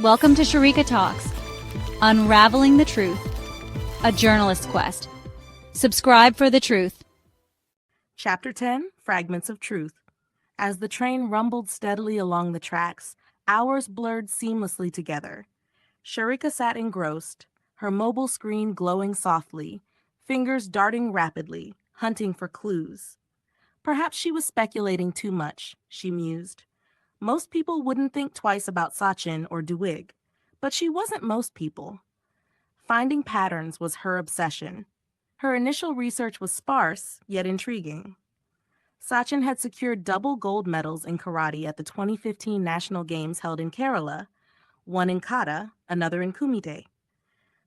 Welcome to Sharika Talks, Unraveling the Truth, a journalist's quest. Subscribe for the truth. Chapter 10, Fragments of Truth. As the train rumbled steadily along the tracks, hours blurred seamlessly together. Sharika sat engrossed, her mobile screen glowing softly, fingers darting rapidly, hunting for clues. Perhaps she was speculating too much, she mused. Most people wouldn't think twice about Sachin or DWIG, but she wasn't most people. Finding patterns was her obsession. Her initial research was sparse, yet intriguing. Sachin had secured double gold medals in karate at the 2015 National Games held in Kerala, one in kata, another in kumite.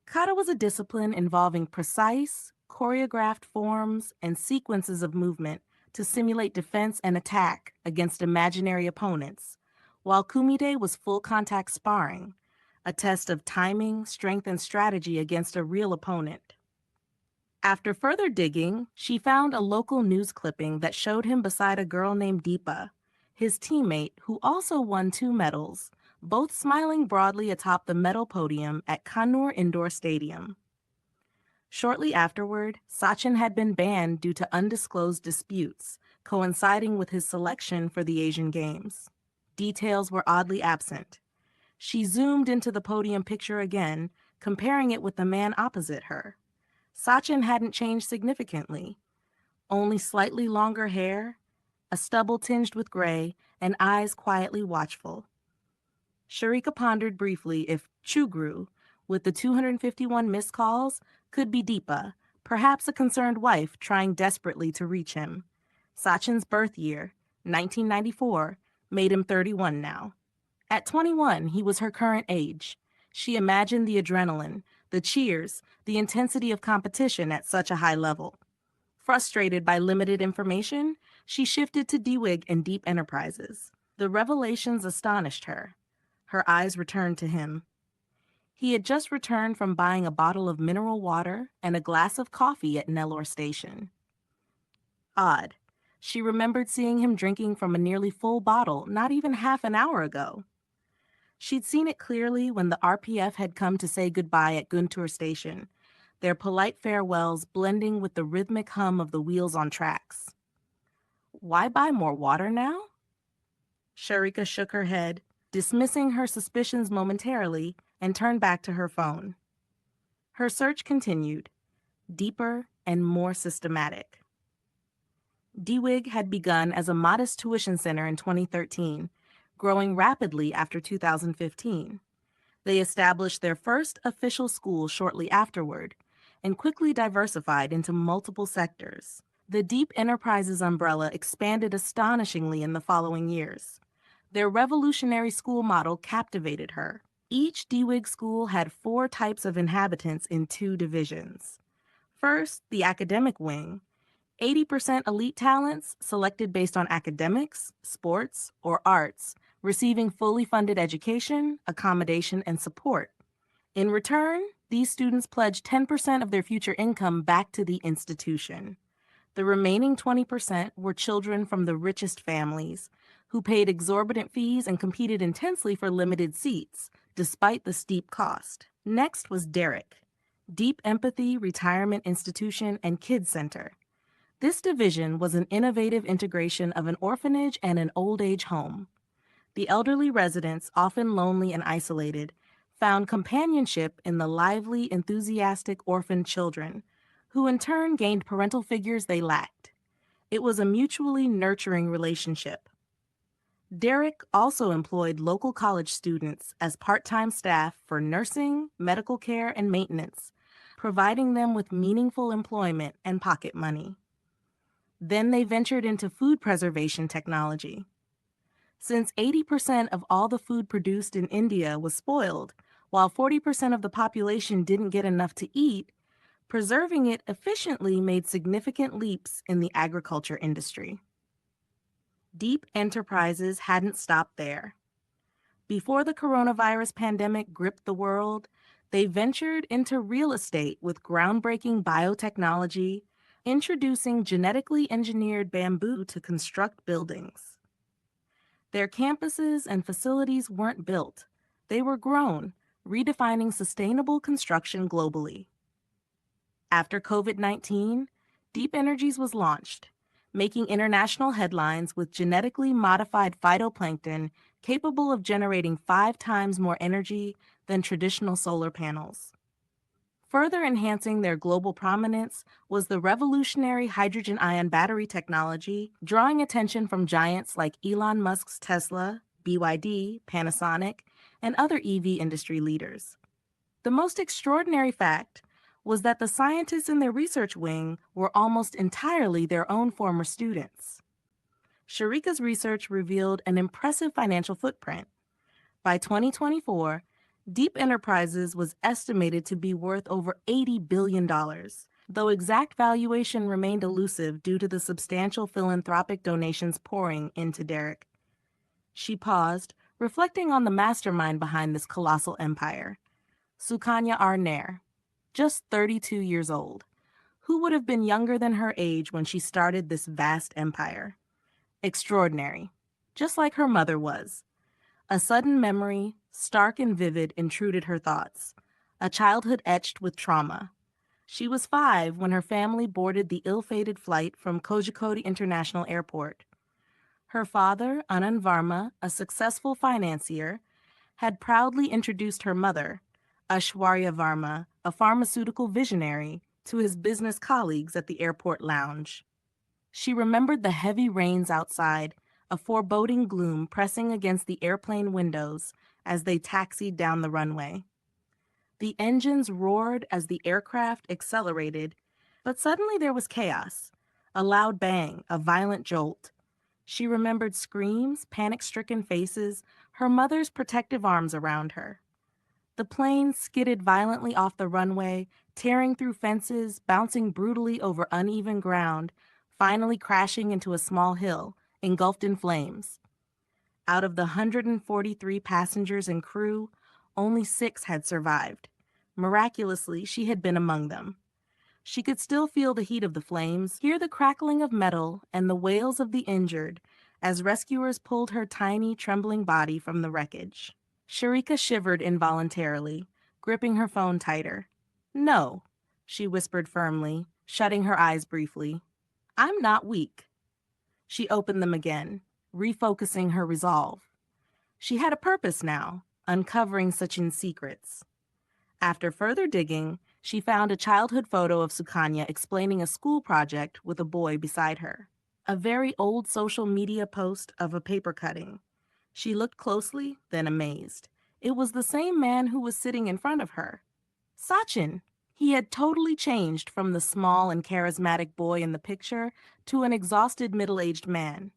Kata was a discipline involving precise, choreographed forms and sequences of movement to simulate defense and attack against imaginary opponents, while kumite was full-contact sparring, a test of timing, strength, and strategy against a real opponent. After further digging, she found a local news clipping that showed him beside a girl named Deepa, his teammate who also won 2 medals, both smiling broadly atop the medal podium at Kannur Indoor Stadium. Shortly afterward, Sachin had been banned due to undisclosed disputes, coinciding with his selection for the Asian Games. Details were oddly absent. She zoomed into the podium picture again, comparing it with the man opposite her. Sachin hadn't changed significantly. Only slightly longer hair, a stubble tinged with gray, and eyes quietly watchful. Sharika pondered briefly if Chugru, with the 251 missed calls, could be Deepa, perhaps a concerned wife trying desperately to reach him. Sachin's birth year, 1994, made him 31 now. At 21, he was her current age. She imagined the adrenaline, the cheers, the intensity of competition at such a high level. Frustrated by limited information, she shifted to DWIG and Deep Enterprises. The revelations astonished her. Her eyes returned to him. He had just returned from buying a bottle of mineral water and a glass of coffee at Nellore Station. Odd. She remembered seeing him drinking from a nearly full bottle not even half an hour ago. She'd seen it clearly when the RPF had come to say goodbye at Guntur Station, their polite farewells blending with the rhythmic hum of the wheels on tracks. Why buy more water now? Sharika shook her head, dismissing her suspicions momentarily, and turned back to her phone. Her search continued, deeper and more systematic. DWIG had begun as a modest tuition center in 2013, growing rapidly after 2015. They established their first official school shortly afterward and quickly diversified into multiple sectors. The Deep Enterprises umbrella expanded astonishingly in the following years. Their revolutionary school model captivated her. Each DWIG school had 4 types of inhabitants in 2 divisions. First, the academic wing, 80% elite talents selected based on academics, sports, or arts, receiving fully funded education, accommodation, and support. In return, these students pledged 10% of their future income back to the institution. The remaining 20% were children from the richest families, who paid exorbitant fees and competed intensely for limited seats, despite the steep cost. Next was Derrick, Deep Empathy Retirement Institution and Kids Center. This division was an innovative integration of an orphanage and an old age home. The elderly residents, often lonely and isolated, found companionship in the lively, enthusiastic orphan children, who in turn gained parental figures they lacked. It was a mutually nurturing relationship. Derrick also employed local college students as part-time staff for nursing, medical care, and maintenance, providing them with meaningful employment and pocket money. Then they ventured into food preservation technology. Since 80% of all the food produced in India was spoiled, while 40% of the population didn't get enough to eat, preserving it efficiently made significant leaps in the agriculture industry. Deep Enterprises hadn't stopped there. Before the coronavirus pandemic gripped the world, they ventured into real estate with groundbreaking biotechnology, introducing genetically engineered bamboo to construct buildings. Their campuses and facilities weren't built. They were grown, redefining sustainable construction globally. After COVID-19, Deep Energies was launched, making international headlines with genetically modified phytoplankton capable of generating 5 times more energy than traditional solar panels. Further enhancing their global prominence was the revolutionary hydrogen ion battery technology, drawing attention from giants like Elon Musk's Tesla, BYD, Panasonic, and other EV industry leaders. The most extraordinary fact was that the scientists in their research wing were almost entirely their own former students. Sharika's research revealed an impressive financial footprint. By 2024, Deep Enterprises was estimated to be worth over $80 billion, though exact valuation remained elusive due to the substantial philanthropic donations pouring into Derek. She paused, reflecting on the mastermind behind this colossal empire. Sukanya R. Nair, just 32 years old. Who would have been younger than her age when she started this vast empire? Extraordinary, just like her mother was. A sudden memory, stark and vivid, intruded her thoughts. A childhood etched with trauma. She was 5 when her family boarded the ill-fated flight from Kozhikode International Airport. Her father, Anand Varma, a successful financier, had proudly introduced her mother, Aishwarya Varma, a pharmaceutical visionary, to his business colleagues at the airport lounge. She remembered the heavy rains outside, a foreboding gloom pressing against the airplane windows as they taxied down the runway. The engines roared as the aircraft accelerated, but suddenly there was chaos. A loud bang, a violent jolt. She remembered screams, panic-stricken faces, her mother's protective arms around her. The plane skidded violently off the runway, tearing through fences, bouncing brutally over uneven ground, finally crashing into a small hill, engulfed in flames. Out of the 143 passengers and crew, only 6 had survived. Miraculously, she had been among them. She could still feel the heat of the flames, hear the crackling of metal and the wails of the injured as rescuers pulled her tiny, trembling body from the wreckage. Sharika shivered involuntarily, gripping her phone tighter. "No," she whispered firmly, shutting her eyes briefly. "I'm not weak." She opened them again, refocusing her resolve. She had a purpose now, uncovering Sachin's secrets. After further digging, she found a childhood photo of Sukanya explaining a school project with a boy beside her. A very old social media post of a paper cutting. She looked closely, then amazed. It was the same man who was sitting in front of her. Sachin! He had totally changed from the small and charismatic boy in the picture to an exhausted middle-aged man.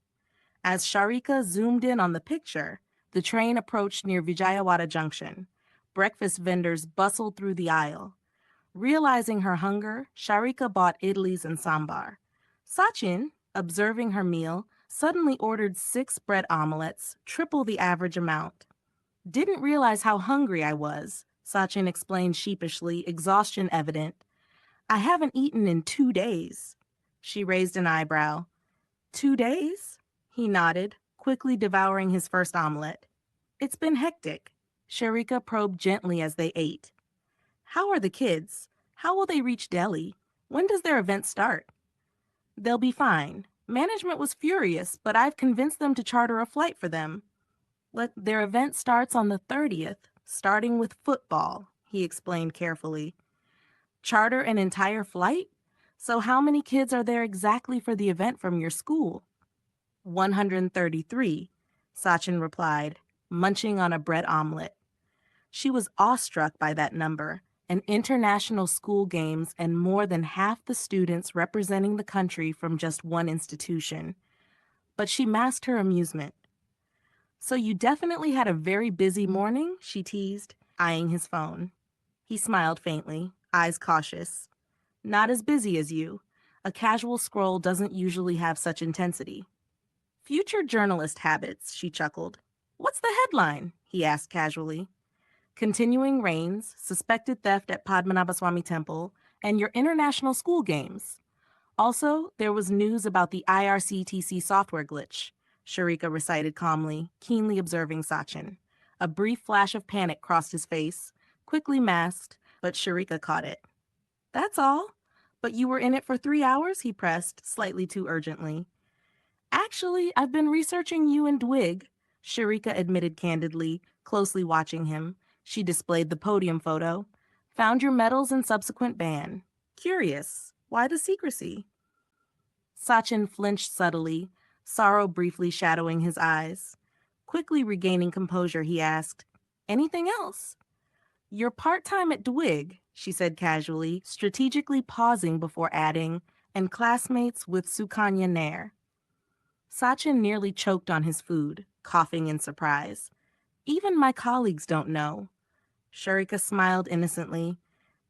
As Sharika zoomed in on the picture, the train approached near Vijayawada Junction. Breakfast vendors bustled through the aisle. Realizing her hunger, Sharika bought idlis and sambar. Sachin, observing her meal, suddenly ordered 6 bread omelets, triple the average amount. "Didn't realize how hungry I was," Sachin explained sheepishly, exhaustion evident. "I haven't eaten in 2 days." She raised an eyebrow. 2 days? He nodded, quickly devouring his first omelet. "It's been hectic." Sharika probed gently as they ate. "How are the kids? How will they reach Delhi? When does their event start?" "They'll be fine. Management was furious, but I've convinced them to charter a flight for them. Their event starts on the 30th, starting with football," he explained carefully. "Charter an entire flight? So how many kids are there exactly for the event from your school?" 133, Sachin replied, munching on a bread omelet. She was awestruck by that number, an international school games and more than half the students representing the country from just one institution. But she masked her amusement. "So you definitely had a very busy morning?" she teased, eyeing his phone. He smiled faintly, eyes cautious. "Not as busy as you. A casual scroll doesn't usually have such intensity." "Future journalist habits," she chuckled. "What's the headline?" he asked casually. "Continuing rains, suspected theft at Padmanabhaswamy Temple, and your international school games. Also, there was news about the IRCTC software glitch," Sharika recited calmly, keenly observing Sachin. A brief flash of panic crossed his face, quickly masked, but Sharika caught it. That's all. But you were in it for 3 hours, he pressed, slightly too urgently. Actually, I've been researching you and DWIG, Sharika admitted candidly, closely watching him. She displayed the podium photo. Found your medals and subsequent ban. Curious. Why the secrecy? Sachin flinched subtly, sorrow briefly shadowing his eyes. Quickly regaining composure, he asked, Anything else? You're part-time at DWIG, she said casually, strategically pausing before adding, and classmates with Sukanya Nair. Sachin nearly choked on his food, coughing in surprise. Even my colleagues don't know. Sharika smiled innocently.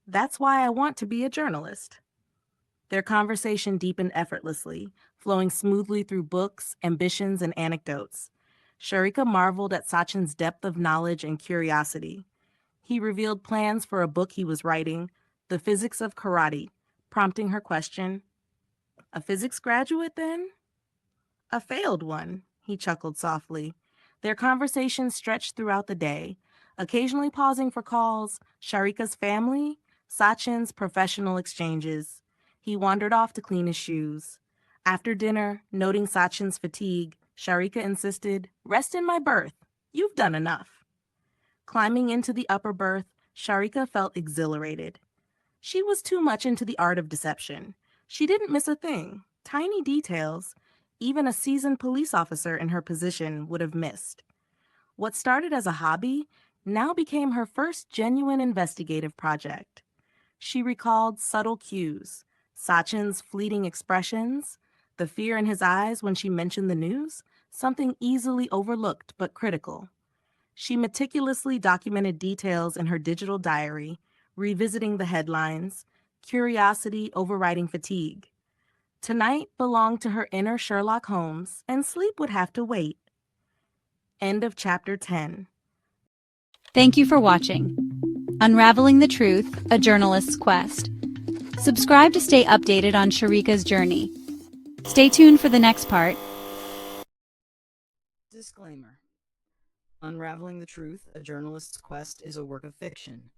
That's why I want to be a journalist. Their conversation deepened effortlessly, flowing smoothly through books, ambitions, and anecdotes. Sharika marveled at Sachin's depth of knowledge and curiosity. He revealed plans for a book he was writing, The Physics of Karate, prompting her question, A physics graduate, then? A failed one, he chuckled softly. Their conversation stretched throughout the day, occasionally pausing for calls, Sharika's family, Sachin's professional exchanges. He wandered off to clean his shoes. After dinner, noting Sachin's fatigue, Sharika insisted, Rest in my berth. You've done enough. Climbing into the upper berth, Sharika felt exhilarated. She was too much into the art of deception. She didn't miss a thing. Tiny details, even a seasoned police officer in her position would have missed. What started as a hobby now became her first genuine investigative project. She recalled subtle cues, Sachin's fleeting expressions, the fear in his eyes when she mentioned the news, something easily overlooked but critical. She meticulously documented details in her digital diary, revisiting the headlines, curiosity overriding fatigue. Tonight belonged to her inner Sherlock Holmes, and sleep would have to wait. End of chapter 10. Thank you for watching Unraveling the Truth, A Journalist's Quest. Subscribe to stay updated on Sharika's journey. Stay tuned for the next part. Disclaimer. Unraveling the Truth, A Journalist's Quest is a work of fiction.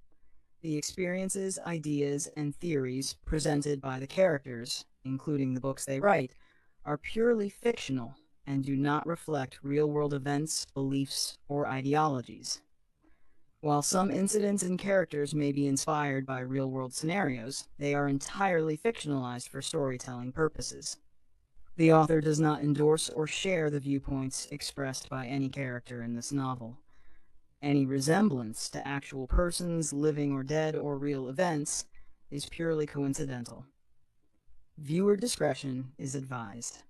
The experiences, ideas, and theories presented by the characters, including the books they write, are purely fictional and do not reflect real-world events, beliefs, or ideologies. While some incidents and characters may be inspired by real-world scenarios, they are entirely fictionalized for storytelling purposes. The author does not endorse or share the viewpoints expressed by any character in this novel. Any resemblance to actual persons, living or dead, or real events is purely coincidental. Viewer discretion is advised.